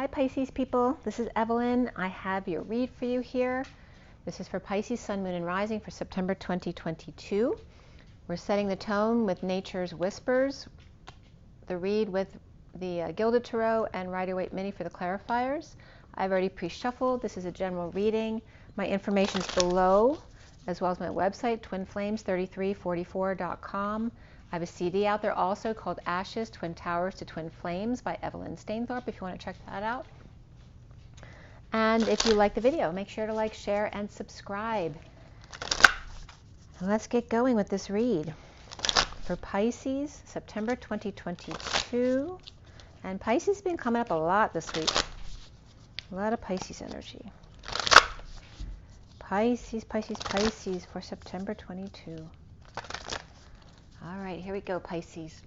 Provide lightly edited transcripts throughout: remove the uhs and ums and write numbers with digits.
Hi Pisces people, this is Evelyn. I have your read for you here. This is for Pisces, Sun, Moon, and Rising for September 2022. We're setting the tone with Nature's Whispers, the read with the Gilded Tarot, and Rider-Waite Mini for the clarifiers. I've already pre-shuffled. This is a general reading. My information is below, as well as my website, twinflames3344.com. I have a CD out there also called Ashes, Twin Towers to Twin Flames by Evelyn Stainthorpe, if you want to check that out. And if you like the video, make sure to like, share, and subscribe. Let's get going with this read. For Pisces, September 2022. And Pisces has been coming up a lot this week. A lot of Pisces energy. Pisces, Pisces, Pisces for September 22. All right, here we go, Pisces.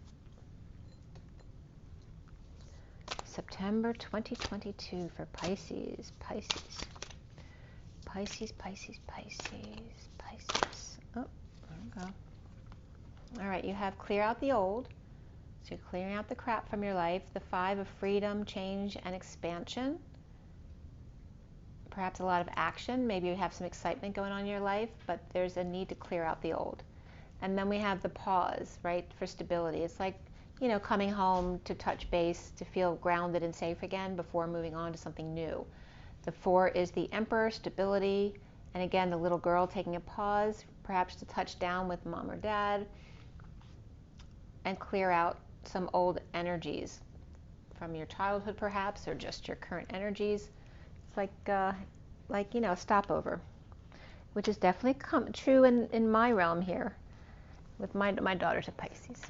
September 2022 for Pisces, Pisces. Pisces, Pisces, Pisces, Pisces. Oh, there we go. All right, you have clear out the old. So you're clearing out the crap from your life. The 5 of freedom, change, and expansion. Perhaps a lot of action. Maybe you have some excitement going on in your life, but there's a need to clear out the old. And then we have the pause, right, for stability. It's like, you know, coming home to touch base, to feel grounded and safe again before moving on to something new. The 4 is the Emperor, stability. And again, the little girl taking a pause, perhaps to touch down with mom or dad and clear out some old energies from your childhood perhaps, or just your current energies. It's like you know, a stopover, which is definitely true in my realm here with my daughters of Pisces.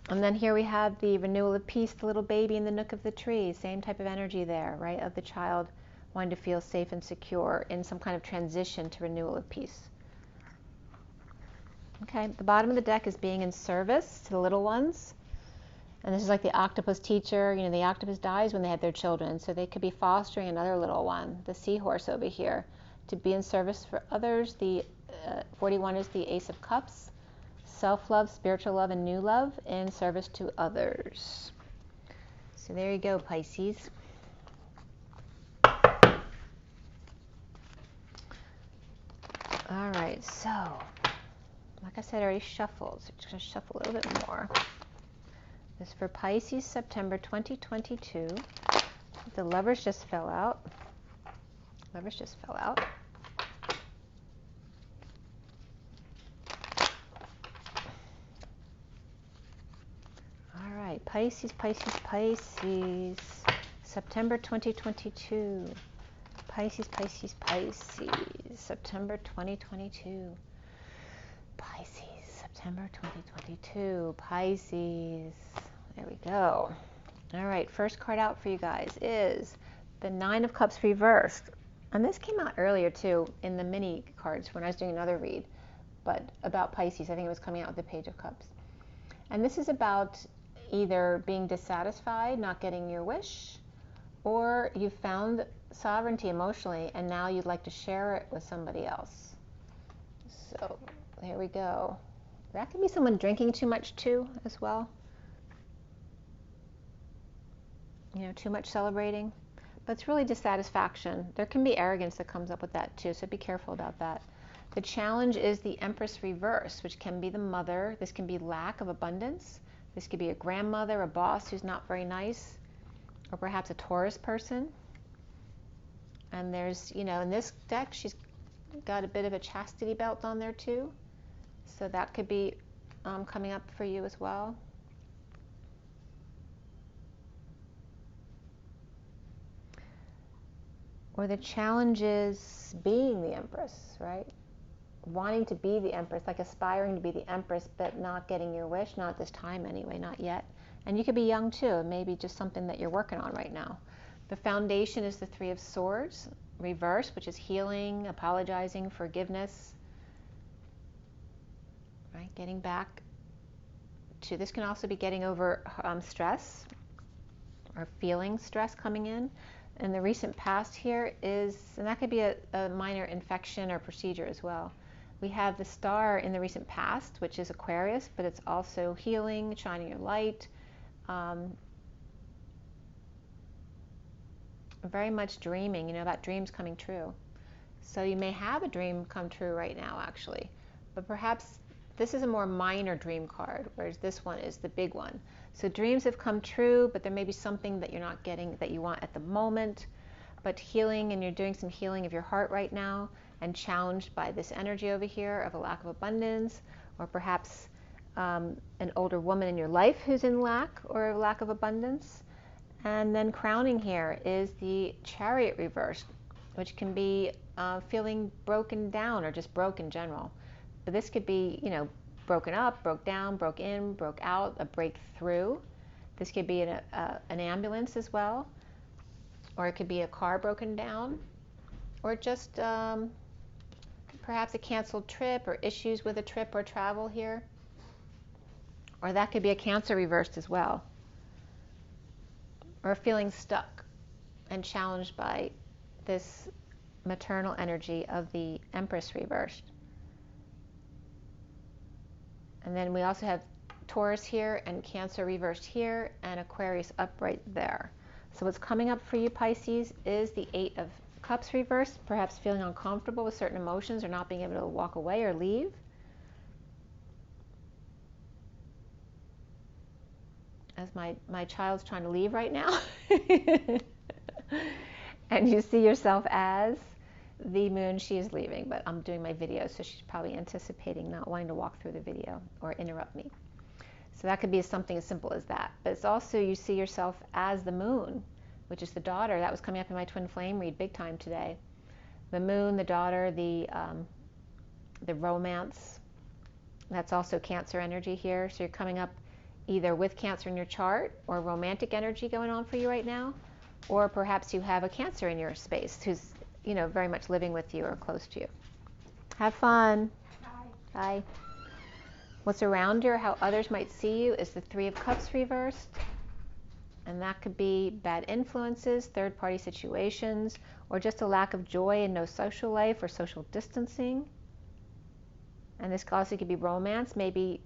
And then here we have the renewal of peace, the little baby in the nook of the tree. Same type of energy there, right? Of the child wanting to feel safe and secure in some kind of transition to renewal of peace. Okay, the bottom of the deck is being in service to the little ones. And this is like the octopus teacher. You know, the octopus dies when they have their children, so they could be fostering another little one. The seahorse over here, to be in service for others. The 41 is the Ace of Cups. Self-love, spiritual love, and new love in service to others. So there you go, Pisces. All right, so like I said, I already shuffled, so just going to shuffle a little bit more. This is for Pisces, September 2022. The Lovers just fell out. Lovers just fell out. All right, Pisces, Pisces, Pisces. September 2022. Pisces, Pisces, Pisces. September 2022. Pisces, September 2022. Pisces. There we go. All right, first card out for you guys is the 9 of Cups reversed. And this came out earlier too in the mini cards when I was doing another read, but about Pisces. I think it was coming out with the Page of Cups. And this is about either being dissatisfied, not getting your wish, or you found sovereignty emotionally and now you'd like to share it with somebody else. So there we go. That can be someone drinking too much too as well. You know, too much celebrating. But it's really dissatisfaction. There can be arrogance that comes up with that too, so be careful about that. The challenge is the Empress reverse, which can be the mother. This can be lack of abundance. This could be a grandmother, a boss who's not very nice, or perhaps a Taurus person. And there's, you know, in this deck, she's got a bit of a chastity belt on there too. So that could be coming up for you as well. Or the challenge is being the Empress, right? Wanting to be the Empress, like aspiring to be the Empress, but not getting your wish, not this time anyway, not yet. And you could be young too, maybe just something that you're working on right now. The foundation is the 3 of Swords, reverse, which is healing, apologizing, forgiveness, right? Getting back to, this can also be getting over stress or feeling stress coming in. And the recent past here is, and that could be a minor infection or procedure as well. We have the Star in the recent past, which is Aquarius, but it's also healing, shining your light, very much dreaming, you know, about dreams coming true. So you may have a dream come true right now, actually, but perhaps this is a more minor dream card, whereas this one is the big one. So dreams have come true, but there may be something that you're not getting that you want at the moment, but healing, and you're doing some healing of your heart right now, and challenged by this energy over here of a lack of abundance, or perhaps an older woman in your life who's in lack or a lack of abundance. And then crowning here is the Chariot reverse, which can be feeling broken down or just broke in general. But this could be, you know, broken up, broke down, broke in, broke out, a breakthrough. This could be an ambulance as well, or it could be a car broken down, or just perhaps a canceled trip or issues with a trip or travel here. Or that could be a Cancer reversed as well, or feeling stuck and challenged by this maternal energy of the Empress reversed. And then we also have Taurus here and Cancer reversed here and Aquarius upright there. So what's coming up for you, Pisces, is the Eight of Cups reversed, perhaps feeling uncomfortable with certain emotions or not being able to walk away or leave. As my child's trying to leave right now. And you see yourself as the moon, she is leaving, but I'm doing my video, so she's probably anticipating not wanting to walk through the video or interrupt me. So that could be something as simple as that. But it's also, you see yourself as the moon, which is the daughter. That was coming up in my twin flame read big time today. The moon, the daughter, the romance. That's also Cancer energy here. So you're coming up either with Cancer in your chart or romantic energy going on for you right now, or perhaps you have a Cancer in your space who's, you know, very much living with you or close to you. Have fun. Bye. Bye. What's around you or how others might see you is the Three of Cups reversed. And that could be bad influences, third-party situations, or just a lack of joy and no social life or social distancing. And this also could be romance. Maybe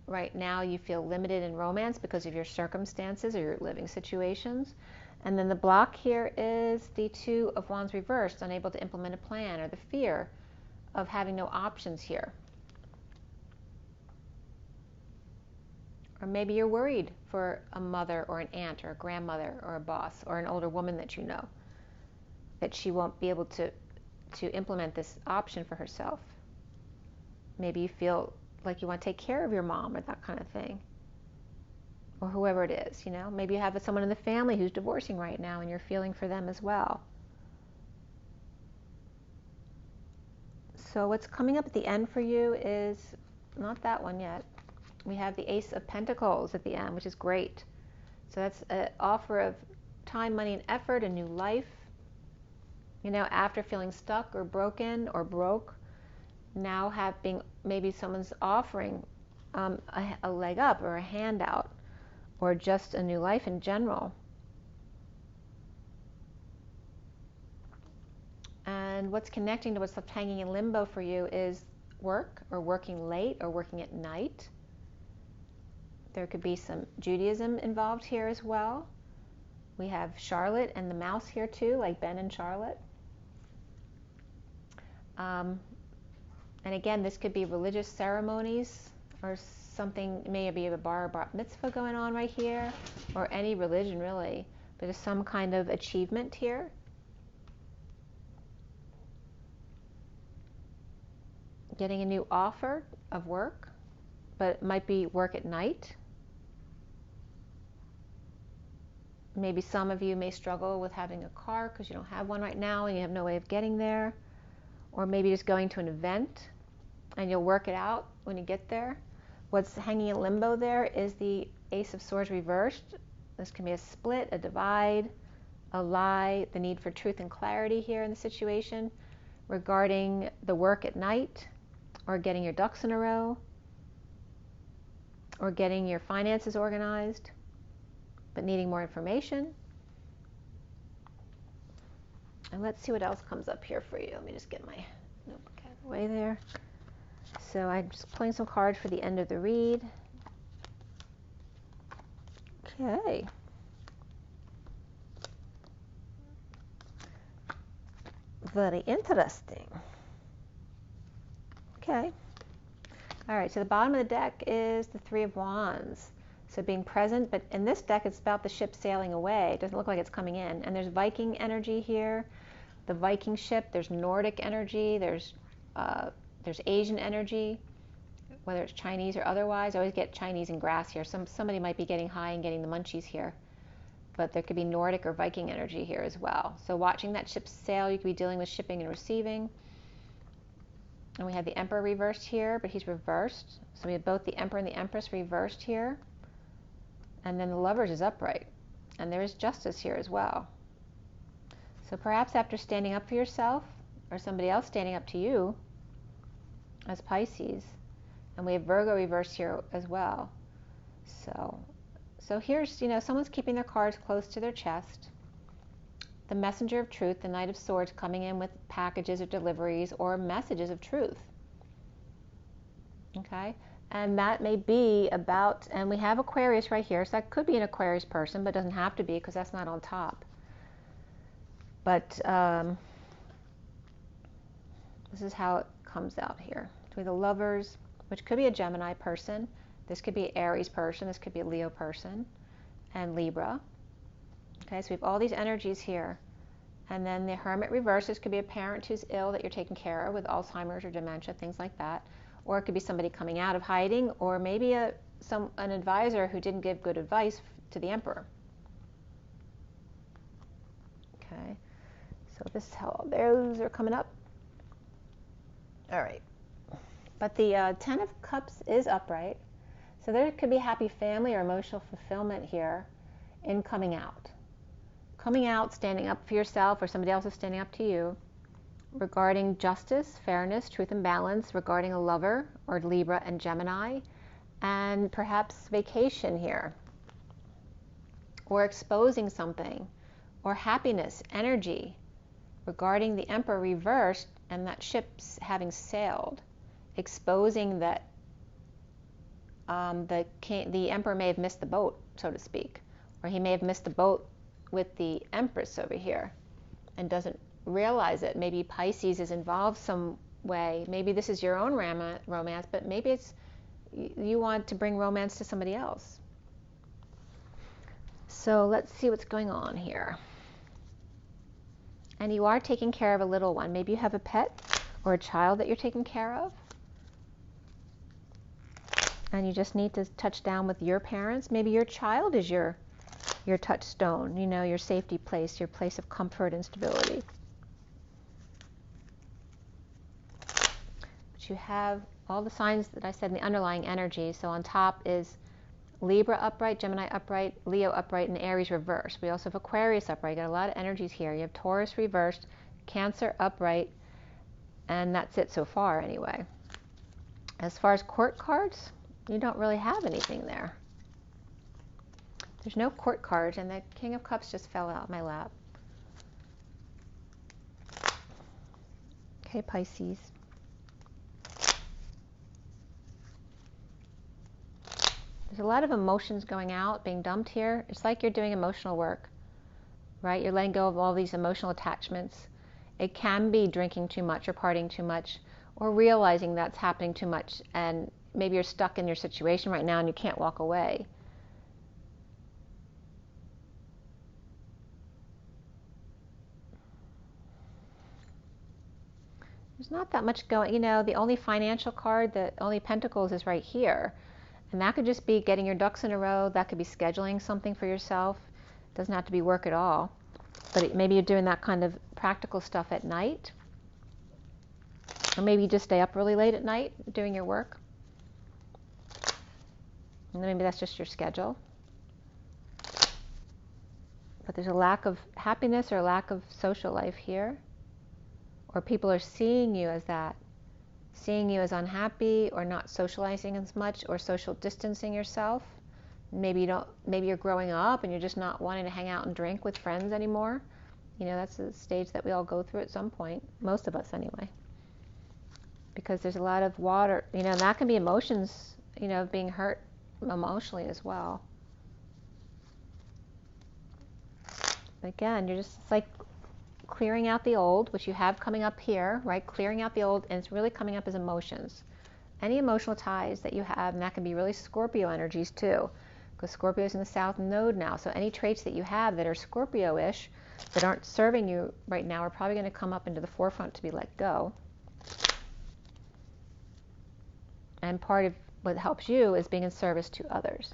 right now you feel limited in romance because of your circumstances or your living situations. And then the block here is the Two of Wands reversed, unable to implement a plan, or the fear of having no options here. Or maybe you're worried for a mother or an aunt or a grandmother or a boss or an older woman that you know, that she won't be able to implement this option for herself. Maybe you feel like you want to take care of your mom or that kind of thing. Or whoever it is, you know. Maybe you have someone in the family who's divorcing right now and you're feeling for them as well. So what's coming up at the end for you is not that one yet. We have the Ace of Pentacles at the end, which is great. So that's an offer of time, money, and effort, a new life. You know, after feeling stuck or broken or broke, now having maybe someone's offering a leg up or a handout or just a new life in general. And what's connecting to what's left hanging in limbo for you is work or working late or working at night. There could be some Judaism involved here as well. We have Charlotte and the mouse here too, like Ben and Charlotte. And again, this could be religious ceremonies or something, maybe a bar or bat mitzvah going on right here, or any religion really, but there's some kind of achievement here. Getting a new offer of work, but it might be work at night. Maybe some of you may struggle with having a car because you don't have one right now and you have no way of getting there. Or maybe just going to an event and you'll work it out when you get there. What's hanging in limbo there is the Ace of Swords reversed. This can be a split, a divide, a lie, the need for truth and clarity here in the situation regarding the work at night, or getting your ducks in a row, or getting your finances organized, but needing more information. And let's see what else comes up here for you. Let me just get my notebook out of the way there. So I'm just pulling some cards for the end of the read. Okay. Very interesting. Okay. All right, so the bottom of the deck is the Three of Wands. So being present, but in this deck, it's about the ship sailing away. It doesn't look like it's coming in. And there's Viking energy here, the Viking ship. There's Nordic energy. There's Asian energy, whether it's Chinese or otherwise. I always get Chinese and grass here. Somebody might be getting high and getting the munchies here. But there could be Nordic or Viking energy here as well. So watching that ship sail, you could be dealing with shipping and receiving. And we have the Emperor reversed here, but he's reversed. So we have both the Emperor and the Empress reversed here. And then the Lovers is upright. And there is Justice here as well. So perhaps after standing up for yourself, or somebody else standing up to you, as Pisces, and we have Virgo reversed here as well. So here's, someone's keeping their cards close to their chest. The Messenger of Truth, the Knight of Swords, coming in with packages or deliveries or messages of truth. Okay? And that may be about, and we have Aquarius right here, so that could be an Aquarius person, but it doesn't have to be because that's not on top. But this is how it comes out here. Between the Lovers, which could be a Gemini person, this could be an Aries person, this could be a Leo person, and Libra. Okay, so we have all these energies here. And then the Hermit reverses could be a parent who's ill that you're taking care of with Alzheimer's or dementia, things like that. Or it could be somebody coming out of hiding, or maybe an advisor who didn't give good advice to the Emperor. Okay, so this is how those are coming up. All right, but the Ten of Cups is upright. So there could be happy family or emotional fulfillment here in coming out. Coming out, standing up for yourself, or somebody else is standing up to you, regarding justice, fairness, truth and balance, regarding a lover, or Libra and Gemini, and perhaps vacation here, or exposing something, or happiness, energy, regarding the Emperor reversed and that ship's having sailed, exposing that the Emperor may have missed the boat, so to speak, or he may have missed the boat with the Empress over here and doesn't realize it. Maybe Pisces is involved some way. Maybe this is your own romance, but maybe it's you want to bring romance to somebody else. So let's see what's going on here. And you are taking care of a little one. Maybe you have a pet or a child that you're taking care of. And you just need to touch down with your parents. Maybe your child is your touchstone, your safety place, your place of comfort and stability. But you have all the signs that I said in the underlying energy. So on top is Libra upright, Gemini upright, Leo upright, and Aries reversed. We also have Aquarius upright. You got a lot of energies here. You have Taurus reversed, Cancer upright, and that's it so far anyway. As far as court cards, you don't really have anything there. There's no court cards, and the King of Cups just fell out of my lap. Okay, Pisces. There's a lot of emotions going out, being dumped here. It's like you're doing emotional work, right? You're letting go of all these emotional attachments. It can be drinking too much or partying too much, or realizing that's happening too much, and maybe you're stuck in your situation right now and you can't walk away. There's not that much going, the only financial card, the only Pentacles is right here. And that could just be getting your ducks in a row. That could be scheduling something for yourself. It doesn't have to be work at all. But maybe you're doing that kind of practical stuff at night. Or maybe you just stay up really late at night doing your work. And maybe that's just your schedule. But there's a lack of happiness or a lack of social life here. Or people are seeing you as that. Seeing you as unhappy or not socializing as much or social distancing yourself. Maybe you're growing up and you're just not wanting to hang out and drink with friends anymore. That's a stage that we all go through at some point. Most of us anyway. Because there's a lot of water, and that can be emotions, of being hurt emotionally as well. But again, it's like clearing out the old, which you have coming up here, right? Clearing out the old, and it's really coming up as emotions. Any emotional ties that you have, and that can be really Scorpio energies too, because Scorpio is in the South Node now. So any traits that you have that are Scorpio-ish, that aren't serving you right now, are probably going to come up into the forefront to be let go. And part of what helps you is being in service to others.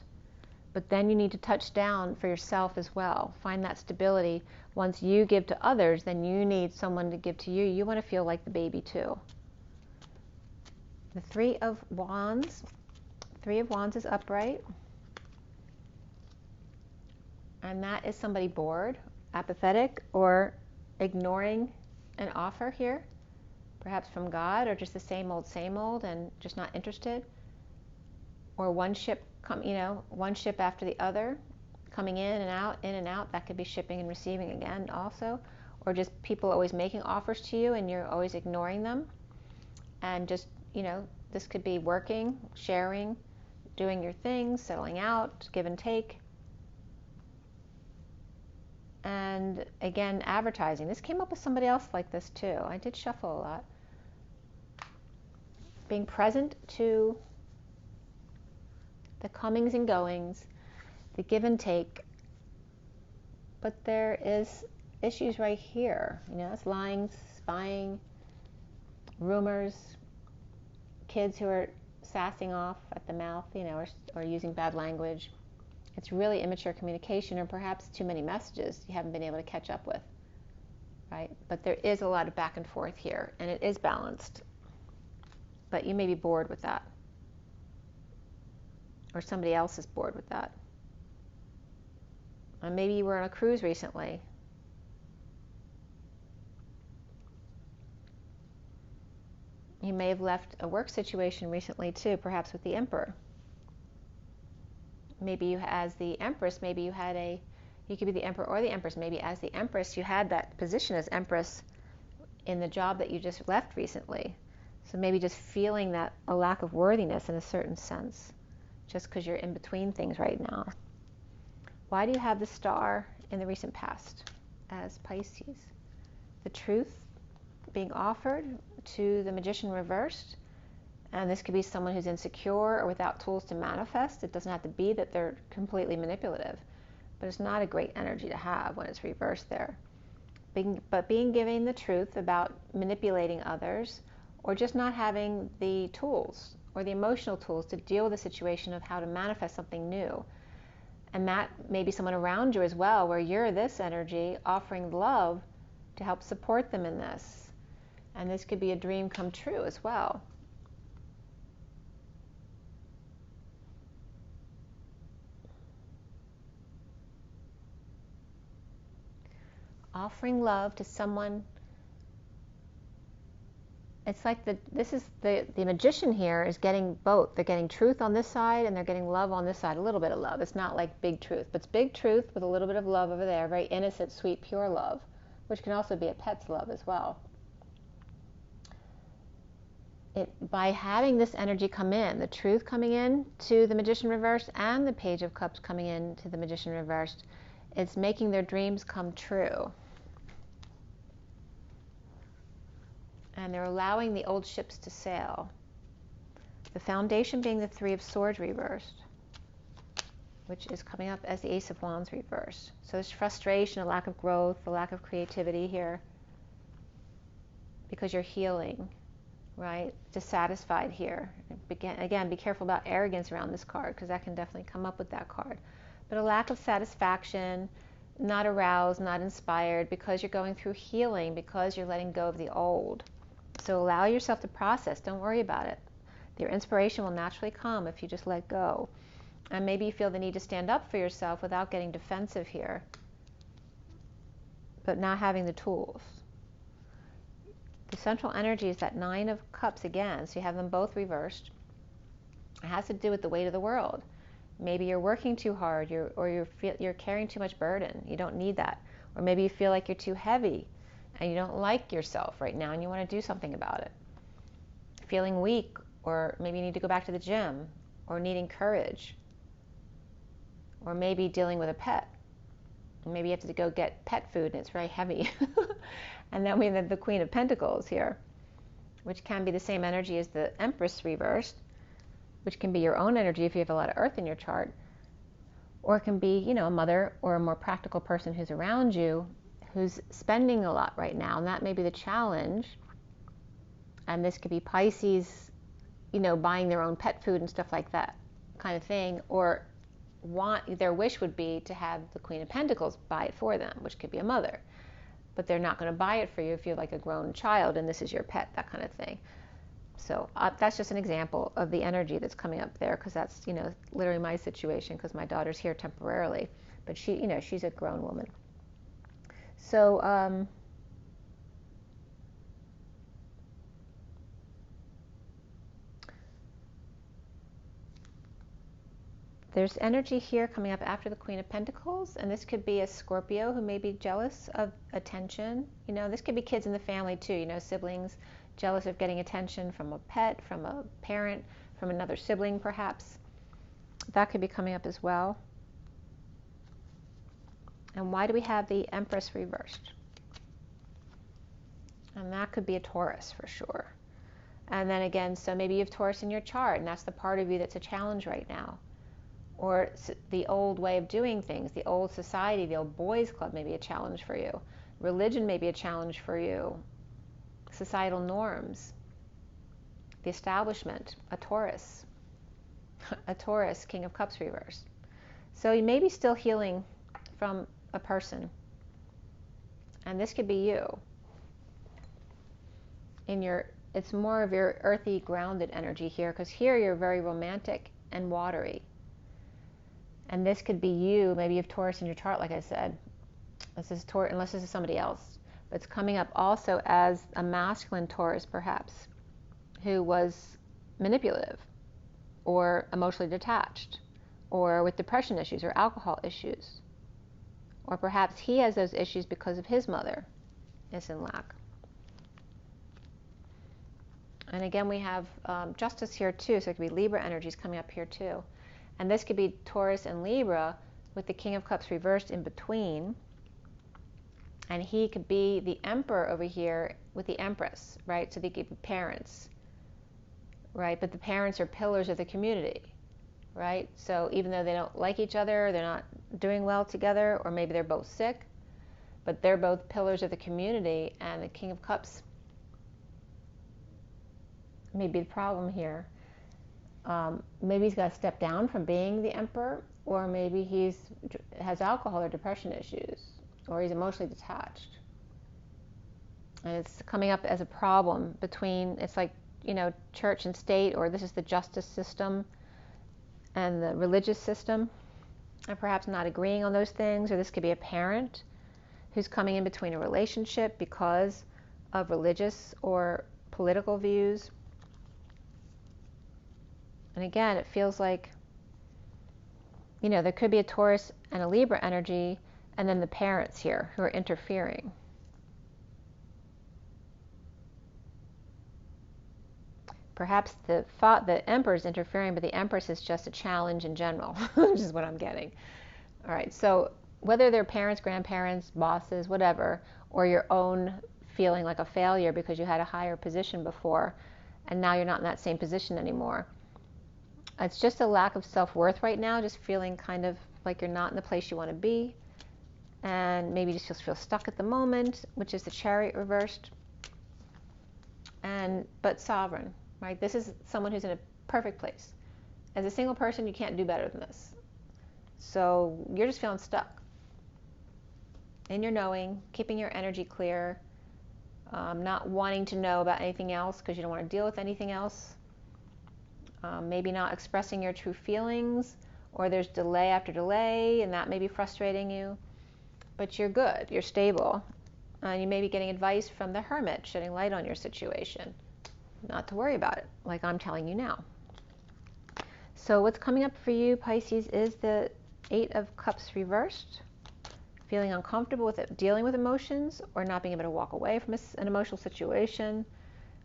But then you need to touch down for yourself as well. Find that stability. Once you give to others, then you need someone to give to you. You want to feel like the baby too. The Three of Wands. Three of Wands is upright. And that is somebody bored, apathetic, or ignoring an offer here. Perhaps from God, or just the same old, and just not interested. Or one ship one ship after the other, coming in and out. That could be shipping and receiving again also. Or just people always making offers to you and you're always ignoring them. And just, this could be working, sharing, doing your things, settling out, give and take. And again, advertising. This came up with somebody else like this too. I did shuffle a lot. Being present to the comings and goings, the give and take. But there is issues right here. It's lying, spying, rumors, kids who are sassing off at the mouth, or using bad language. It's really immature communication, or perhaps too many messages you haven't been able to catch up with, right? But there is a lot of back and forth here, and it is balanced. But you may be bored with that. Or somebody else is bored with that. And maybe you were on a cruise recently. You may have left a work situation recently too, perhaps with the Emperor. Maybe you, as the Empress, maybe you had you could be the Emperor or the Empress. Maybe as the Empress, you had that position as Empress in the job that you just left recently. So maybe just feeling that a lack of worthiness in a certain sense, just because you're in between things right now. Why do you have the Star in the recent past as Pisces? The truth being offered to the Magician reversed. And this could be someone who's insecure or without tools to manifest. It doesn't have to be that they're completely manipulative, but it's not a great energy to have when it's reversed there. But being given the truth about manipulating others, or just not having the tools or the emotional tools to deal with the situation of how to manifest something new. And that may be someone around you as well, where you're this energy offering love to help support them in this. And this could be a dream come true as well. Offering love to someone. It's like the Magician here is getting both. They're getting truth on this side and they're getting love on this side. A little bit of love. It's not like big truth, but it's big truth with a little bit of love over there. Very innocent, sweet, pure love, which can also be a pet's love as well. By having this energy come in, the truth coming in to the Magician reversed and the Page of Cups coming in to the Magician reversed, it's making their dreams come true. And they're allowing the old ships to sail. The foundation being the Three of Swords reversed, which is coming up as the Ace of Wands reversed. So there's frustration, a lack of growth, a lack of creativity here, because you're healing, right? Dissatisfied here. Again, be careful about arrogance around this card, because that can definitely come up with that card. But a lack of satisfaction, not aroused, not inspired, because you're going through healing, because you're letting go of the old. So allow yourself to process. Don't worry about it. Your inspiration will naturally come if you just let go. And maybe you feel the need to stand up for yourself without getting defensive here, but not having the tools. The central energy is that Nine of Cups again, so you have them both reversed. It has to do with the weight of the world. Maybe you're working too hard, you're carrying too much burden. You don't need that. Or maybe you feel like you're too heavy and you don't like yourself right now and you want to do something about it. Feeling weak, or maybe you need to go back to the gym, or needing courage, or maybe dealing with a pet Maybe you have to go get pet food and it's very heavy. And then we have the Queen of Pentacles here, which can be the same energy as the Empress reversed, which can be your own energy if you have a lot of earth in your chart. Or it can be, you know, a mother or a more practical person who's around you who's spending a lot right now, and that may be the challenge. And this could be Pisces, you know, buying their own pet food and stuff like that kind of thing, or their wish would be to have the Queen of Pentacles buy it for them, which could be a mother, but they're not going to buy it for you if you're like a grown child and this is your pet, that kind of thing. So that's just an example of the energy that's coming up there, because that's, you know, literally my situation, because my daughter's here temporarily, but she, you know, she's a grown woman. So there's energy here coming up after the Queen of Pentacles, and this could be a Scorpio who may be jealous of attention. You know, this could be kids in the family too, you know, siblings jealous of getting attention from a pet, from a parent, from another sibling perhaps. That could be coming up as well. And why do we have the Empress reversed? And that could be a Taurus for sure. And then again, so maybe you have Taurus in your chart, and that's the part of you that's a challenge right now. Or the old way of doing things, the old society, the old boys club may be a challenge for you. Religion may be a challenge for you. Societal norms, the establishment, a Taurus, King of Cups reversed. So you may be still healing from a person, and this could be you. It's more of your earthy, grounded energy here, because here you're very romantic and watery. And this could be you. Maybe you have Taurus in your chart, like I said. This is Taurus, unless this is somebody else. But it's coming up also as a masculine Taurus, perhaps, who was manipulative or emotionally detached, or with depression issues or alcohol issues. Or perhaps he has those issues because of his mother is in lack. And again, we have Justice here too, so it could be Libra energies coming up here too. And this could be Taurus and Libra with the King of Cups reversed in between. And he could be the Emperor over here with the Empress, right? So they could be parents, right? But the parents are pillars of the community, right? So even though they don't like each other, they're not doing well together, or maybe they're both sick, but they're both pillars of the community, and the King of Cups may be the problem here. Maybe he's got to step down from being the Emperor, or maybe he has alcohol or depression issues, or he's emotionally detached. And it's coming up as a problem between, it's like, you know, church and state, or this is the justice system and the religious system, and perhaps not agreeing on those things. Or this could be a parent who's coming in between a relationship because of religious or political views. And again, it feels like, you know, there could be a Taurus and a Libra energy, and then the parents here who are interfering. Perhaps the Emperor is interfering, but the Empress is just a challenge in general, which is what I'm getting. All right, so whether they're parents, grandparents, bosses, whatever, or your own feeling like a failure because you had a higher position before, and now you're not in that same position anymore. It's just a lack of self-worth right now, just feeling kind of like you're not in the place you want to be, and maybe you just feel stuck at the moment, which is the Chariot reversed. But sovereign, right? This is someone who's in a perfect place. As a single person, you can't do better than this. So you're just feeling stuck in your knowing, keeping your energy clear, not wanting to know about anything else because you don't want to deal with anything else. Maybe not expressing your true feelings, or there's delay after delay, and that may be frustrating you. But you're good, you're stable. You may be getting advice from the Hermit, shedding light on your situation. Not to worry about it, like I'm telling you now. So what's coming up for you, Pisces, is the Eight of Cups reversed. Feeling uncomfortable with it, dealing with emotions, or not being able to walk away from an emotional situation,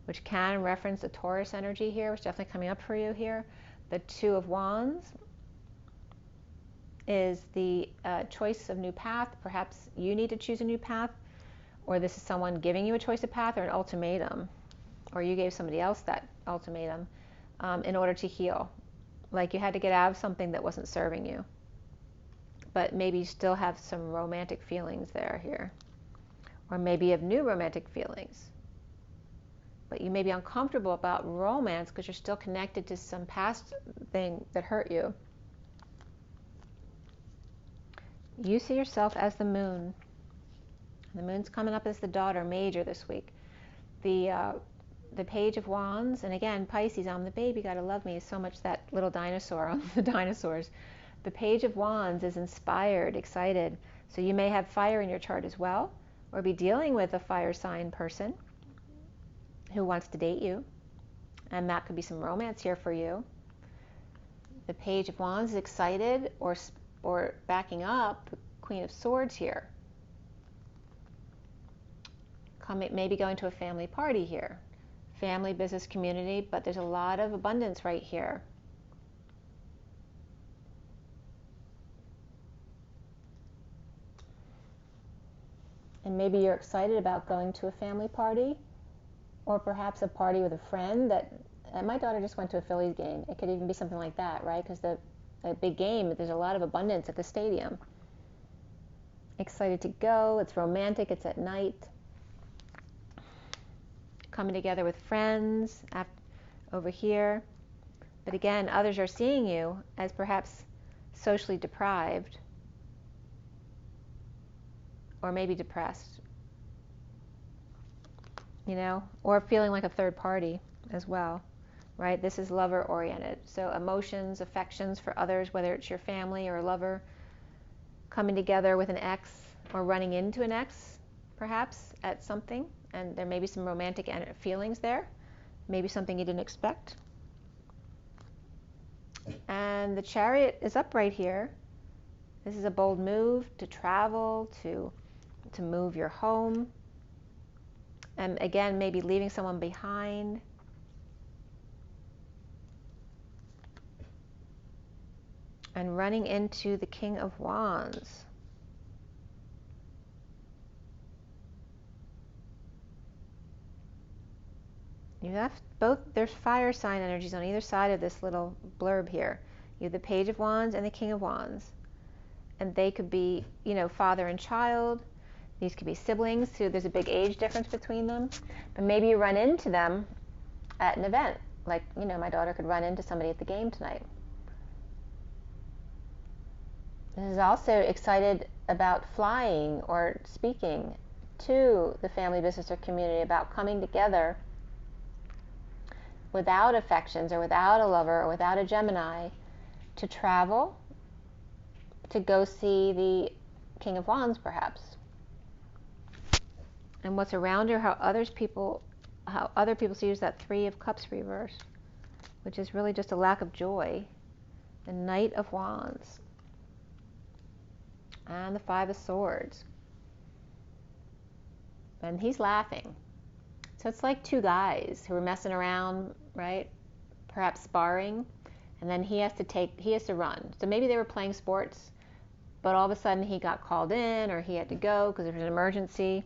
which can reference the Taurus energy here, which is definitely coming up for you here. The Two of Wands is the choice of new path. Perhaps you need to choose a new path, or this is someone giving you a choice of path or an ultimatum, or you gave somebody else that ultimatum in order to heal. Like you had to get out of something that wasn't serving you. But maybe you still have some romantic feelings there here. Or maybe you have new romantic feelings. But you may be uncomfortable about romance because you're still connected to some past thing that hurt you. You see yourself as the moon. The moon's coming up as the daughter, major this week. The Page of Wands, and again, Pisces, I'm the baby, gotta love me, is so much that little dinosaur on the dinosaurs. The Page of Wands is inspired, excited. So you may have fire in your chart as well, or be dealing with a fire sign person who wants to date you, and that could be some romance here for you. The Page of Wands is excited, or backing up, the Queen of Swords here. Maybe going to a family party here. Family, business, community, but there's a lot of abundance right here. And maybe you're excited about going to a family party, or perhaps a party with a friend that, my daughter just went to a Phillies game. It could even be something like that, right? Because the big game, there's a lot of abundance at the stadium. Excited to go, it's romantic, it's at night. Coming together with friends over here. But again, others are seeing you as perhaps socially deprived, or maybe depressed, you know, or feeling like a third party as well, right? This is lover oriented. So emotions, affections for others, whether it's your family or a lover, coming together with an ex or running into an ex perhaps at something, and there may be some romantic feelings there, maybe something you didn't expect. And the Chariot is up right here. This is a bold move to travel, to move your home, and again, maybe leaving someone behind. And running into the King of Wands. You have both, there's fire sign energies on either side of this little blurb here. You have the Page of Wands and the King of Wands. And they could be, you know, father and child. These could be siblings, so there's a big age difference between them. But maybe you run into them at an event. Like, you know, my daughter could run into somebody at the game tonight. This is also excited about flying or speaking to the family, business, or community about coming together without affections or without a lover or without a Gemini to travel, to go see the King of Wands perhaps. And what's around her, how other people see that Three of Cups reverse, which is really just a lack of joy. The Knight of Wands. And the Five of Swords. And he's laughing. So it's like two guys who are messing around, right? Perhaps sparring. And then he has to run. So maybe they were playing sports, but all of a sudden he got called in, or he had to go because there was an emergency.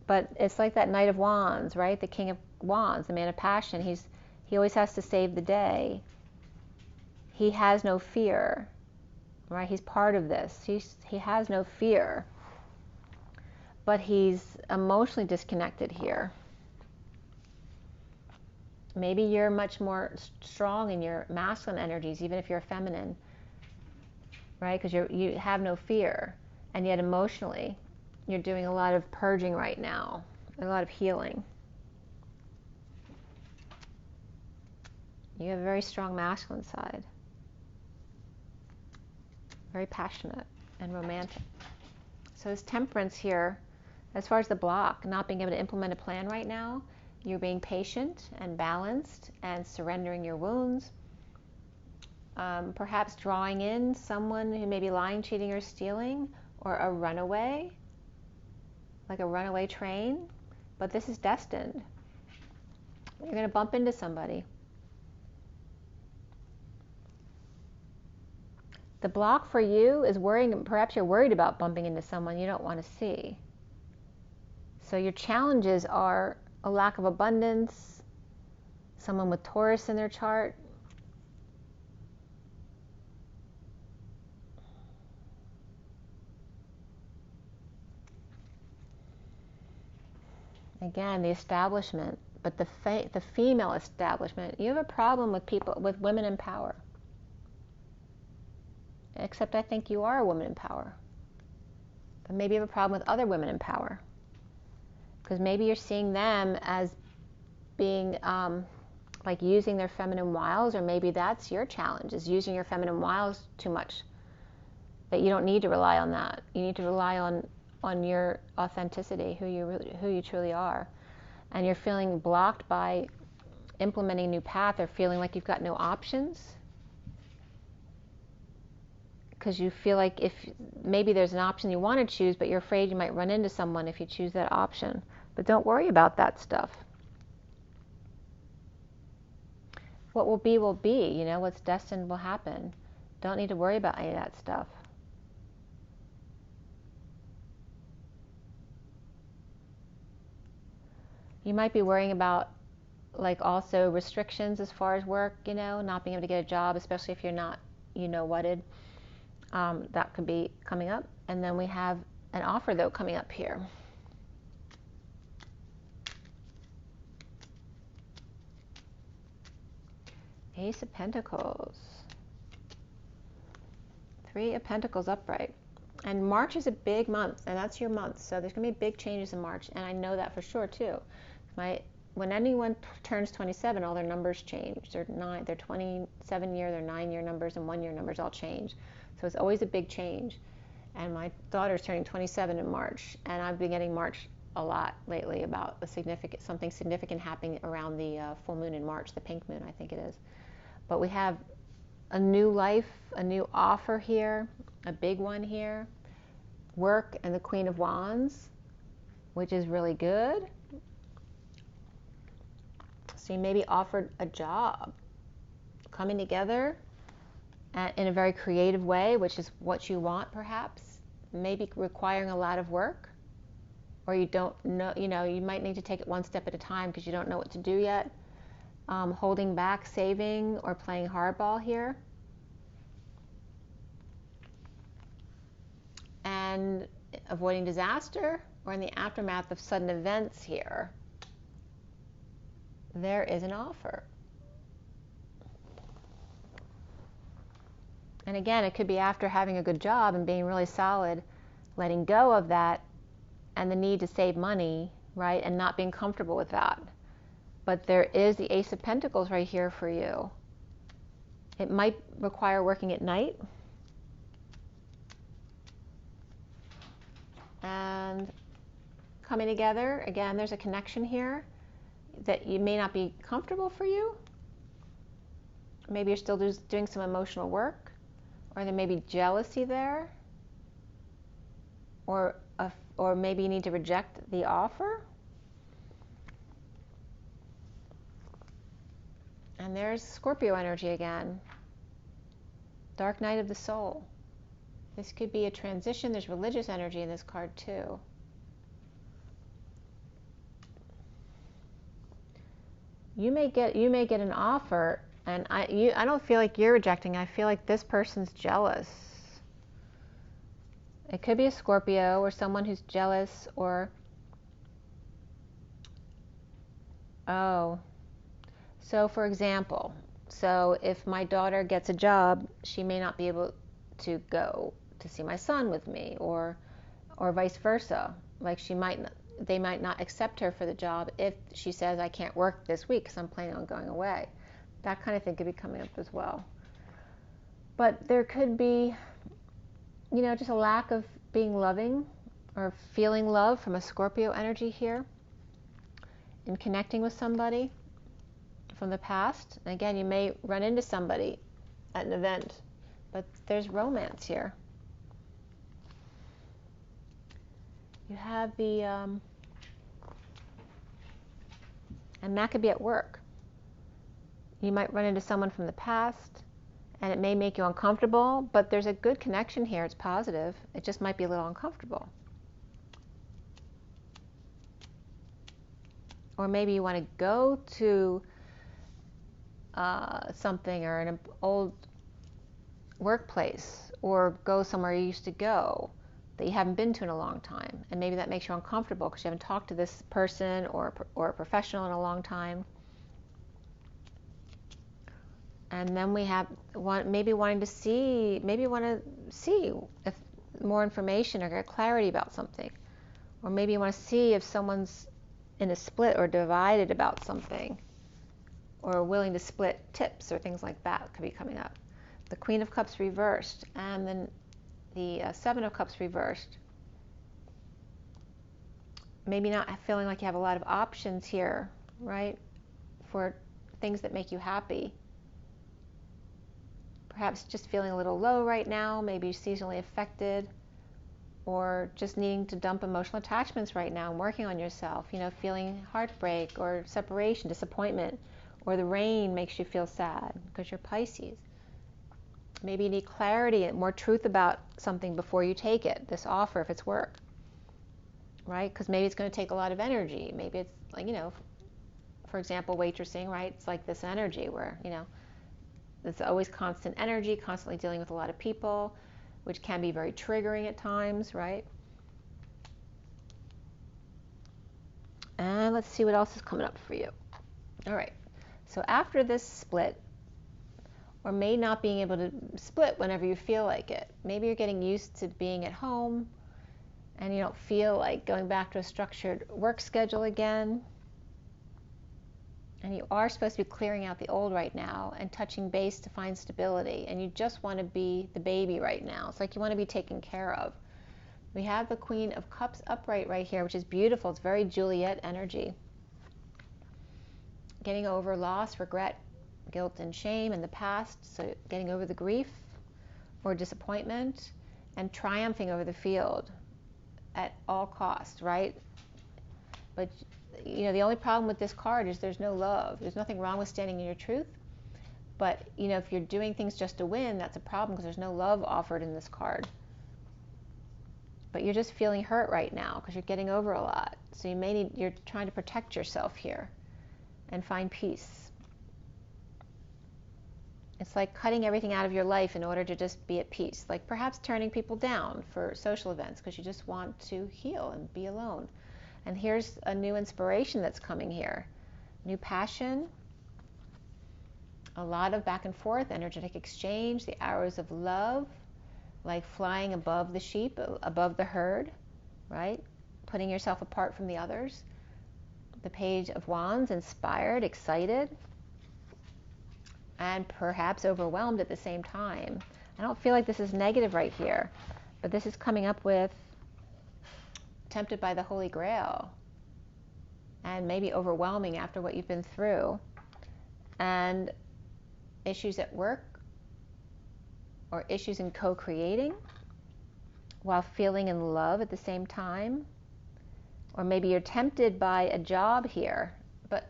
But it's like that Knight of Wands, right? The King of Wands, the man of passion. He always has to save the day. He has no fear, right? He's part of this. He has no fear. But he's emotionally disconnected here. Maybe you're much more strong in your masculine energies, even if you're feminine, right? Because you have no fear, and yet emotionally, you're doing a lot of purging right now, a lot of healing. You have a very strong masculine side, very passionate and romantic. So there's temperance here. As far as the block, not being able to implement a plan right now, you're being patient and balanced and surrendering your wounds. Perhaps drawing in someone who may be lying, cheating, or stealing, or a runaway, like a runaway train. But this is destined. You're going to bump into somebody. The block for you is worrying, perhaps you're worried about bumping into someone you don't want to see. So your challenges are a lack of abundance, someone with Taurus in their chart, again, the establishment, but the female establishment. You have a problem with people, with women in power. Except I think you are a woman in power. But maybe you have a problem with other women in power. Because maybe you're seeing them as being like using their feminine wiles, or maybe that's your challenge, is using your feminine wiles too much. That you don't need to rely on that. You need to rely on your authenticity, who you truly are. And you're feeling blocked by implementing a new path, or feeling like you've got no options. Because you feel like if maybe there's an option you want to choose, but you're afraid you might run into someone if you choose that option. But don't worry about that stuff. What will be, you know, what's destined will happen. Don't need to worry about any of that stuff. You might be worrying about, like, also restrictions as far as work, you know, not being able to get a job, especially if you're not, you know, wedded. That could be coming up. And then we have an offer, though, coming up here. Ace of Pentacles. 3 of Pentacles upright. And March is a big month, and that's your month. So there's going to be big changes in March, and I know that for sure, too. When anyone turns 27, all their numbers change. Their 27-year, their 9-year numbers, and 1-year numbers all change. So it's always a big change. And my daughter's turning 27 in March, and I've been getting March a lot lately about something significant happening around the full moon in March, the pink moon, I think it is. But we have a new life, a new offer here, a big one here. Work and the Queen of Wands, which is really good. So you may be offered a job, coming together in a very creative way, which is what you want, perhaps. Maybe requiring a lot of work, or you don't know, you know, you might need to take it one step at a time because you don't know what to do yet. Holding back, saving, or playing hardball here. And avoiding disaster, or in the aftermath of sudden events here. There is an offer. And again, it could be after having a good job and being really solid, letting go of that and the need to save money, right? And not being comfortable with that. But there is the Ace of Pentacles right here for you. It might require working at night. And coming together, again, there's a connection here that you may not be comfortable for you. Maybe you're still doing some emotional work, or there may be jealousy there, or maybe you need to reject the offer. And there's Scorpio energy again. Dark night of the soul. This could be a transition. There's religious energy in this card too. You may get an offer, and I don't feel like you're rejecting. I feel like this person's jealous. It could be a Scorpio or someone who's jealous, or so for example, so if my daughter gets a job, she may not be able to go to see my son with me, or vice versa. Like they might not accept her for the job if she says, I can't work this week because I'm planning on going away. That kind of thing could be coming up as well. But there could be, you know, just a lack of being loving or feeling love from a Scorpio energy here in connecting with somebody from the past. And again, you may run into somebody at an event, but there's romance here. You have the, and that could be at work. You might run into someone from the past, And it may make you uncomfortable, but there's a good connection here. It's positive. It just might be a little uncomfortable. Or maybe you want to go to something or an old workplace, or go somewhere you used to go that you haven't been to in a long time. And maybe that makes you uncomfortable because you haven't talked to this person or a professional in a long time. And then we have maybe wanting to see, maybe you want to see if more information or get clarity about something. Or maybe you want to see if someone's in a split or divided about something, or willing to split tips or things like that could be coming up. The Queen of Cups reversed, and then the Seven of Cups reversed. Maybe not feeling like you have a lot of options here, right, for things that make you happy. Perhaps just feeling a little low right now, maybe seasonally affected, or just needing to dump emotional attachments right now and working on yourself, you know, feeling heartbreak or separation, disappointment, or the rain makes you feel sad because you're Pisces. Maybe you need clarity and more truth about something before you take it, this offer, if it's work, right? Because maybe it's going to take a lot of energy. Maybe it's like, you know, for example, waitressing, right? It's like this energy where, you know, it's always constant energy, constantly dealing with a lot of people, which can be very triggering at times, right? And let's see what else is coming up for you. All right, so after this split, or may not being able to split whenever you feel like it, maybe you're getting used to being at home and you don't feel like going back to a structured work schedule again. And you are supposed to be clearing out the old right now and touching base to find stability. And you just want to be the baby right now. It's like you want to be taken care of. We have the Queen of Cups upright right here, which is beautiful. It's very Juliet energy. Getting over loss, regret, guilt, and shame in the past. So getting over the grief or disappointment, and triumphing over the field at all costs, right? But you know, the only problem with this card is there's no love. There's nothing wrong with standing in your truth. But, you know, if you're doing things just to win, that's a problem because there's no love offered in this card. But you're just feeling hurt right now because you're getting over a lot. So you may need, you're trying to protect yourself here and find peace. It's like cutting everything out of your life in order to just be at peace. Like perhaps turning people down for social events because you just want to heal and be alone. And here's a new inspiration that's coming here. New passion, a lot of back and forth, energetic exchange, the arrows of love, like flying above the sheep, above the herd, right? Putting yourself apart from the others. The Page of Wands, inspired, excited, and perhaps overwhelmed at the same time. I don't feel like this is negative right here, but this is coming up with tempted by the Holy Grail, and maybe overwhelming after what you've been through, and issues at work, or issues in co-creating while feeling in love at the same time. Or maybe you're tempted by a job here, but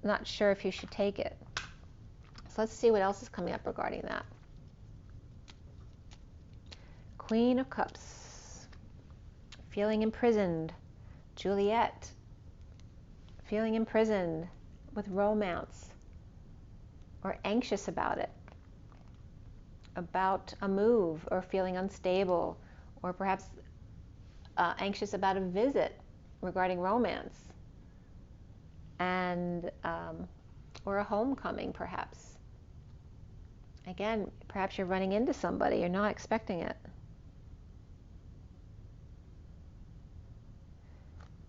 not sure if you should take it. So let's see what else is coming up regarding that. Queen of Cups, feeling imprisoned. Juliet, feeling imprisoned with romance, or anxious about it, about a move, or feeling unstable, or perhaps anxious about a visit regarding romance, and or a homecoming perhaps. Again, perhaps you're running into somebody, you're not expecting it.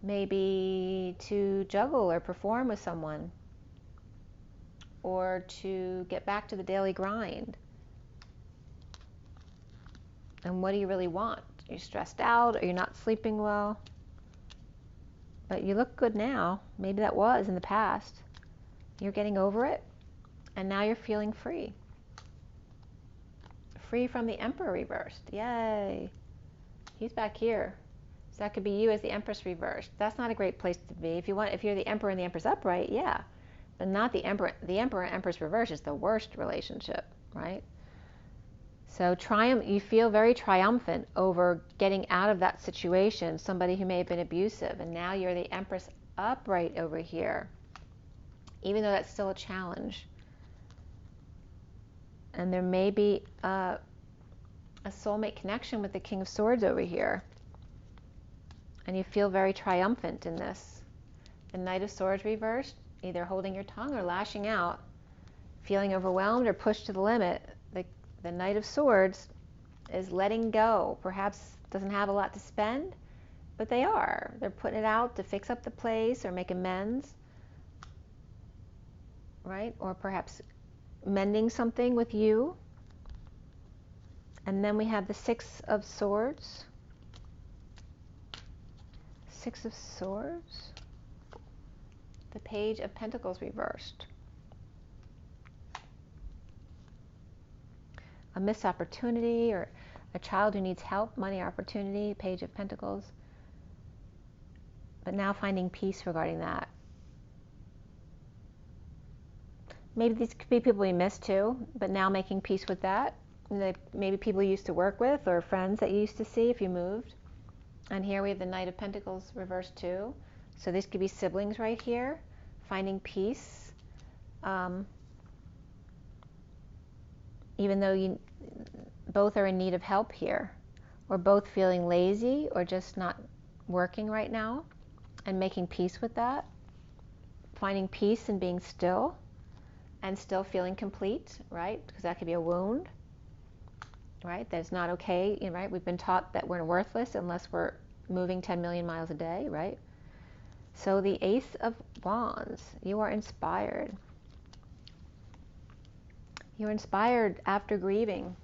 Maybe to juggle or perform with someone, or to get back to the daily grind. And what do you really want? You're stressed out, or you're not sleeping well? But you look good now. Maybe that was in the past. You're getting over it, and now you're feeling free. Free from the Emperor reversed. Yay! He's back here. So that could be you as the Empress reversed. That's not a great place to be. If you're the Emperor and the Empress upright, yeah. But not the Emperor. The Emperor and Empress reversed is the worst relationship, right? So you feel very triumphant over getting out of that situation, somebody who may have been abusive, and now you're the Empress upright over here, even though that's still a challenge. And there may be a soulmate connection with the King of Swords over here, and you feel very triumphant in this. The Knight of Swords reversed, either holding your tongue or lashing out, feeling overwhelmed or pushed to the limit. The Knight of Swords is letting go. Perhaps doesn't have a lot to spend, but they're putting it out to fix up the place or make amends, right? Or perhaps mending something with you. And then we have the Six of Swords. Six of Swords. The Page of Pentacles reversed. A missed opportunity, or a child who needs help, money, opportunity, Page of Pentacles. But now finding peace regarding that. Maybe these could be people you missed too, but now making peace with that. Maybe people you used to work with or friends that you used to see if you moved. And here we have the Knight of Pentacles reversed too. So this could be siblings right here, finding peace. Even though you both are in need of help here, or both feeling lazy or just not working right now, and making peace with that, finding peace in being still and still feeling complete, right? Because that could be a wound, right? That's not okay, right? We've been taught that we're worthless unless we're moving 10 million miles a day, right? So the Ace of Wands, you are inspired. You're inspired after grieving,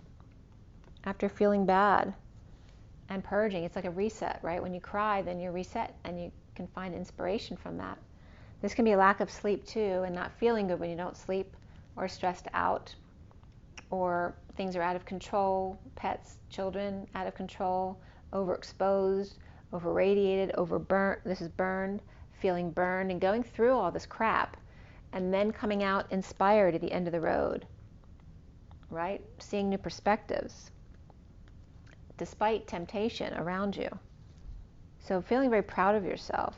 after feeling bad and purging. It's like a reset, right? When you cry, then you're reset and you can find inspiration from that. This can be a lack of sleep too, and not feeling good when you don't sleep, or stressed out, or things are out of control, pets, children out of control, overexposed, overradiated, overburnt. This is burned, feeling burned, and going through all this crap, and then coming out inspired at the end of the road. Right? Seeing new perspectives despite temptation around you. So feeling very proud of yourself.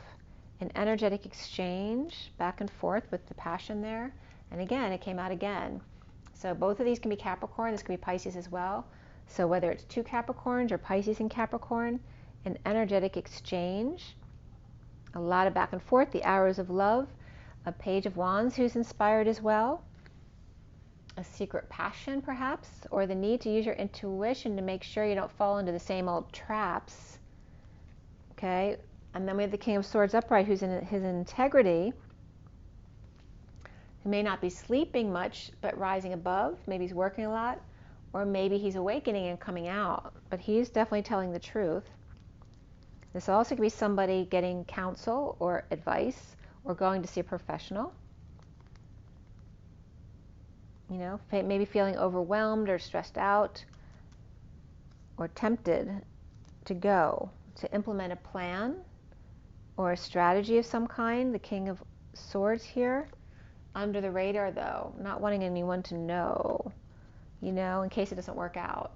An energetic exchange back and forth with the passion there. And again, it came out again. So both of these can be Capricorn. This can be Pisces as well. So whether it's two Capricorns or Pisces and Capricorn, an energetic exchange. A lot of back and forth. The Arrows of Love. A Page of Wands who's inspired as well. A secret passion perhaps, or the need to use your intuition to make sure you don't fall into the same old traps. Okay, and then we have the King of Swords upright, who's in his integrity, who may not be sleeping much but rising above. Maybe he's working a lot, or maybe he's awakening and coming out, but he's definitely telling the truth. This also could be somebody getting counsel or advice, or going to see a professional. You know, maybe feeling overwhelmed or stressed out, or tempted to go to implement a plan or a strategy of some kind. The King of Swords here, under the radar though, not wanting anyone to know, you know, in case it doesn't work out.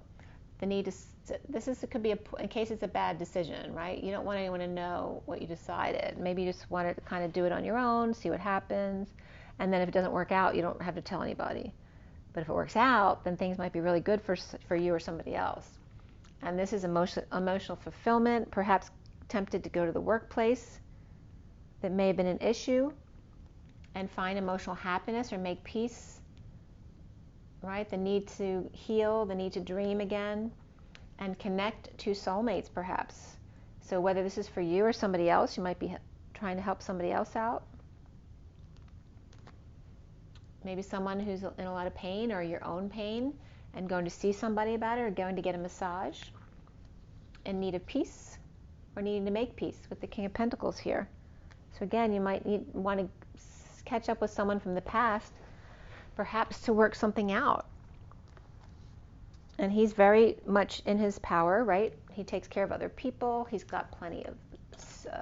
The need to, could be in case it's a bad decision, right? You don't want anyone to know what you decided. Maybe you just want to kind of do it on your own, see what happens, and then if it doesn't work out, you don't have to tell anybody. But if it works out, then things might be really good for you or somebody else. And this is emotional fulfillment, perhaps tempted to go to the workplace that may have been an issue and find emotional happiness or make peace, right? The need to heal, the need to dream again, and connect to soulmates perhaps. So whether this is for you or somebody else, you might be trying to help somebody else out. Maybe someone who's in a lot of pain, or your own pain, and going to see somebody about it, or going to get a massage, in need of peace, or needing to make peace with the King of Pentacles here. So again, you might want to catch up with someone from the past, perhaps to work something out. And he's very much in his power, right? He takes care of other people. He's got plenty of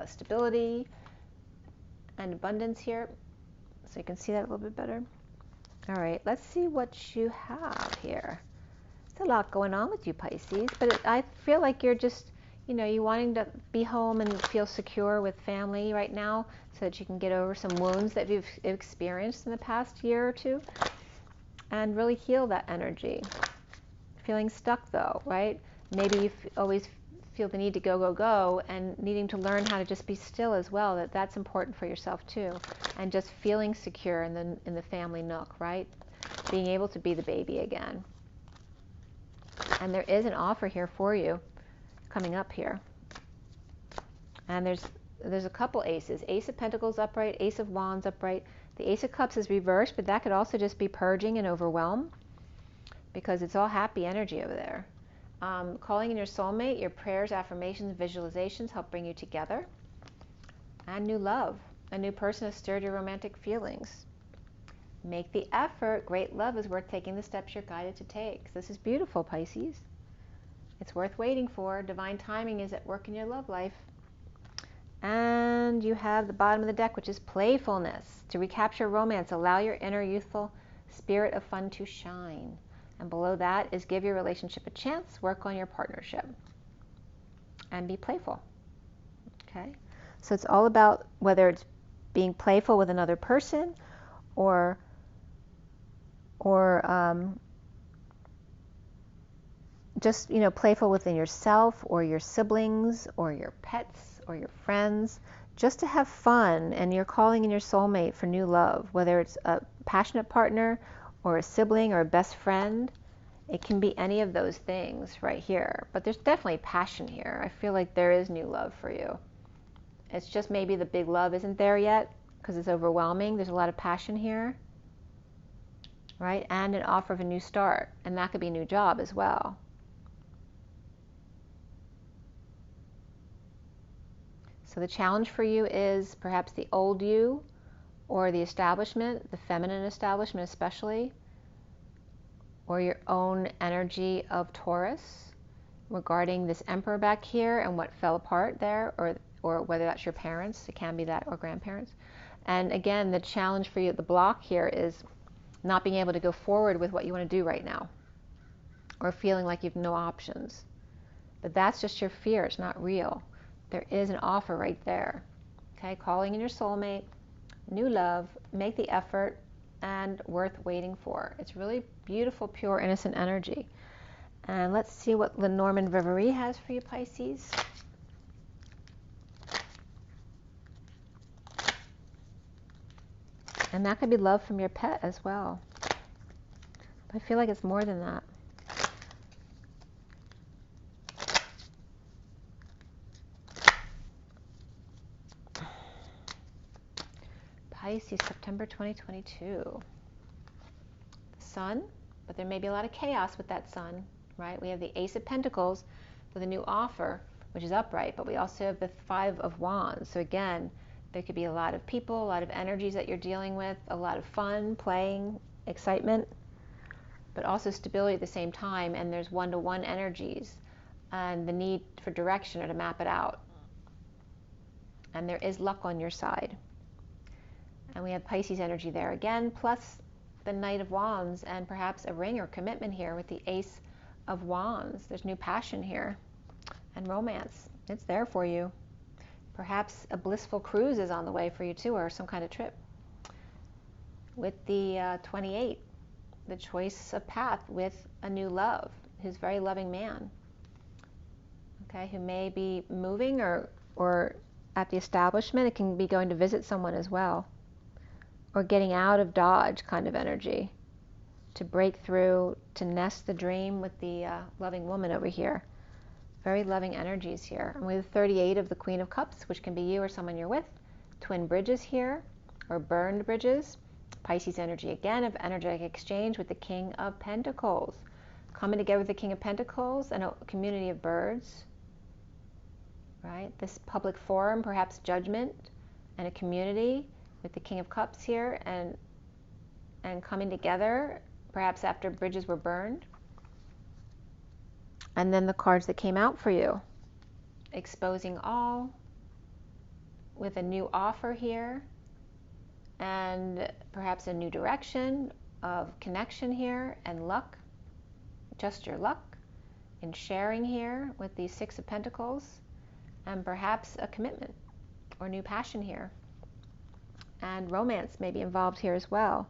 stability and abundance here. So you can see that a little bit better. All right, let's see what you have here. There's a lot going on with you, Pisces, but I feel like you're just, you wanting to be home and feel secure with family right now so that you can get over some wounds that you've experienced in the past year or two and really heal that energy. Feeling stuck though, right? Maybe you always feel the need to go, go, go, and needing to learn how to just be still as well. That's important for yourself too. And just feeling secure in the family nook, right? Being able to be the baby again. And there is an offer here for you coming up here. And there's a couple aces. Ace of Pentacles upright, Ace of Wands upright. The Ace of Cups is reversed, but that could also just be purging and overwhelm because it's all happy energy over there. Calling in your soulmate, your prayers, affirmations, visualizations help bring you together. And new love. A new person has stirred your romantic feelings. Make the effort. Great love is worth taking the steps you're guided to take. This is beautiful, Pisces. It's worth waiting for. Divine timing is at work in your love life. And you have the bottom of the deck, which is playfulness. To recapture romance, allow your inner youthful spirit of fun to shine. And below that is give your relationship a chance, work on your partnership, and be playful. Okay? So it's all about whether it's being playful with another person or just, playful within yourself or your siblings or your pets or your friends, just to have fun. And you're calling in your soulmate for new love, whether it's a passionate partner or a sibling or a best friend. It can be any of those things right here. But there's definitely passion here. I feel like there is new love for you. It's just maybe the big love isn't there yet because it's overwhelming. There's a lot of passion here, right? And an offer of a new start. And that could be a new job as well. So the challenge for you is perhaps the old you or the establishment, the feminine establishment especially, or your own energy of Taurus regarding this Emperor back here and what fell apart there, or whether that's your parents, it can be that, or grandparents. And again, the challenge for you, the block here, is not being able to go forward with what you want to do right now, or feeling like you have no options. But that's just your fear, it's not real. There is an offer right there. Okay, calling in your soulmate, new love, make the effort, and worth waiting for. It's really beautiful, pure, innocent energy. And let's see what LENORMAND REVERIE has for you, Pisces. And that could be love from your pet as well. But I feel like it's more than that. Pisces, September 2022. The Sun, but there may be a lot of chaos with that Sun, right? We have the Ace of Pentacles with a new offer, which is upright, but we also have the Five of Wands. So again, there could be a lot of people, a lot of energies that you're dealing with, a lot of fun, playing, excitement, but also stability at the same time. And there's one-to-one energies and the need for direction or to map it out. And there is luck on your side. And we have Pisces energy there again, plus the Knight of Wands and perhaps a ring or commitment here with the Ace of Wands. There's new passion here and romance. It's there for you. Perhaps a blissful cruise is on the way for you too, or some kind of trip. With the 28, the choice of path with a new love, who's a very loving man. Okay, who may be moving or at the establishment. It can be going to visit someone as well. Or getting out of Dodge kind of energy, to break through, to nest the dream with the loving woman over here. Very loving energies here. And we have 38 of the Queen of Cups, which can be you or someone you're with. Twin bridges here, or burned bridges. Pisces energy again of energetic exchange with the King of Pentacles. Coming together with the King of Pentacles and a community of birds. Right? This public forum, perhaps judgment, and a community with the King of Cups here, and coming together, perhaps after bridges were burned. And then the cards that came out for you. Exposing all, with a new offer here, and perhaps a new direction of connection here, and luck, just your luck in sharing here with the Six of Pentacles, and perhaps a commitment or new passion here. And romance may be involved here as well.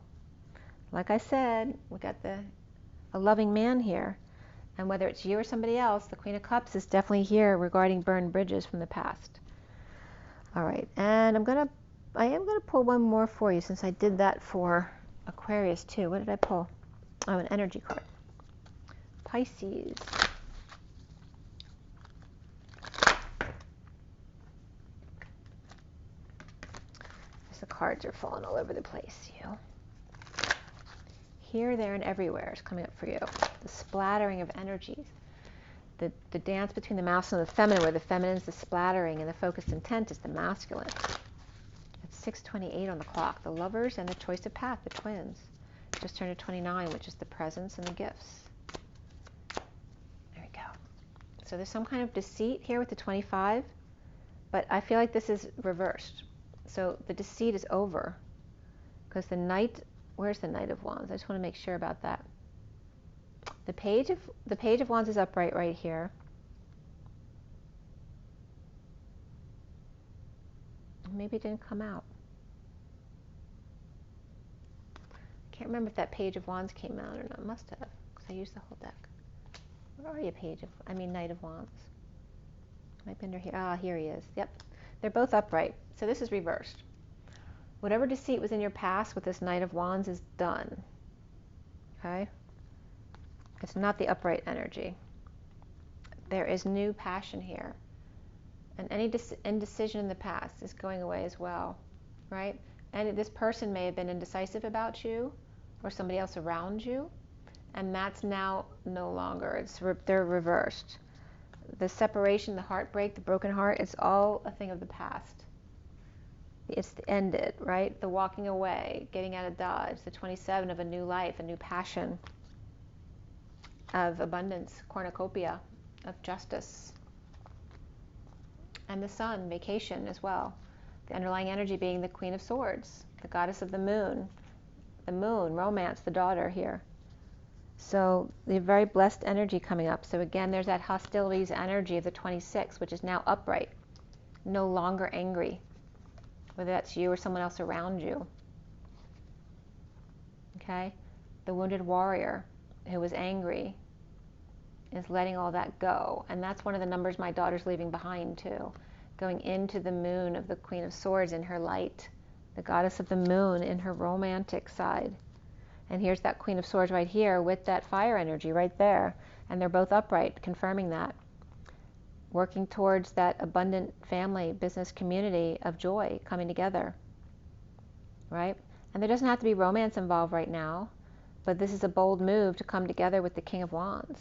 Like I said, we got a loving man here. And whether it's you or somebody else, the Queen of Cups is definitely here regarding burned bridges from the past. All right, and I am gonna pull one more for you, since I did that for Aquarius too. What did I pull? Oh, an energy card. Pisces. The cards are falling all over the place, you. Here, there, and everywhere is coming up for you. The splattering of energies. The dance between the masculine and the feminine, where the feminine is the splattering and the focused intent is the masculine. It's 6:28 on the clock. The lovers and the choice of path, the twins. Just turned to 29, which is the presents and the gifts. There we go. So there's some kind of deceit here with the 25, but I feel like this is reversed. So the deceit is over, because the Knight, where's the Knight of Wands? I just want to make sure about that. The Page of Wands is upright right here. Maybe it didn't come out. I can't remember if that Page of Wands came out or not. It must have, because I used the whole deck. Where are you, Knight of Wands? Might be under here. Ah, here he is. Yep. They're both upright. So this is reversed. Whatever deceit was in your past with this Knight of Wands is done. Okay? It's not the upright energy. There is new passion here. And any indecision in the past is going away as well. Right? And this person may have been indecisive about you or somebody else around you. And that's now no longer. They're reversed. The separation, the heartbreak, the broken heart, it's all a thing of the past. It's ended, right? The walking away, getting out of Dodge, the 27 of a new life, a new passion, of abundance, cornucopia, of justice. And the Sun, vacation as well. The underlying energy being the Queen of Swords, the goddess of the moon, romance, the daughter here. So the very blessed energy coming up. So again, there's that hostilities energy of the 26, which is now upright, no longer angry, whether that's you or someone else around you. Okay? The wounded warrior who was angry is letting all that go. And that's one of the numbers my daughter's leaving behind too. Going into the moon of the Queen of Swords in her light, the goddess of the moon in her romantic side. And here's that Queen of Swords right here with that fire energy right there. And they're both upright, confirming that. Working towards that abundant family, business, community of joy coming together. Right? And there doesn't have to be romance involved right now, but this is a bold move to come together with the King of Wands.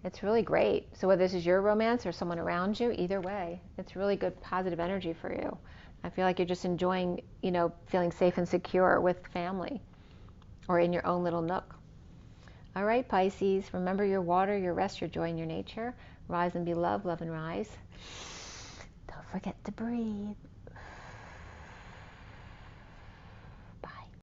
It's really great. So whether this is your romance or someone around you, either way, it's really good positive energy for you. I feel like you're just enjoying, feeling safe and secure with family or in your own little nook. All right, Pisces, remember your water, your rest, your joy, and your nature. Rise and be loved, love and rise. Don't forget to breathe.